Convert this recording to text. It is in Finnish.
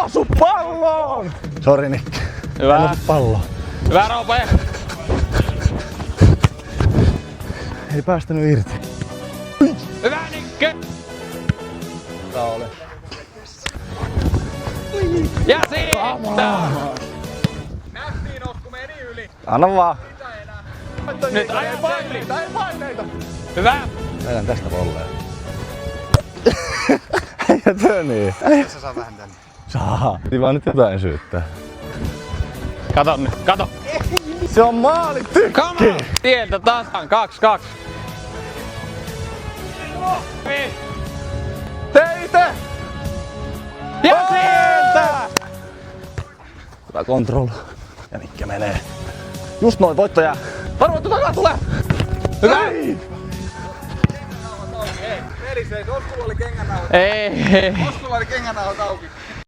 osu palloon! Sori Nikke. Hyvä. En osu palloon. Hyvä Roope. Ei päästänyt irti. Hyvä Nikke. Tää oli. Ja siitä! Nähtiin, Osku meni yli. Anna vaan. Nyt ajan paineita, ei paineita. Hyvä. Vedän tästä volleen. Ei töni. Sä saa vähän tänne. Saa. Piti vaan nyt jotain syyttää. Kato nyt, kato. Se on maali tykki. Come on. Tieltä tasan, 2-2. Teite! Ja sieltä! Hyvä control. Ja Nikke menee. Just noin, voitto jää. Varoittu takaa tulee! Hyvä. Hei, Oskulla oli kengännauhat. Ei. Oskulla oli kengännauhat auki.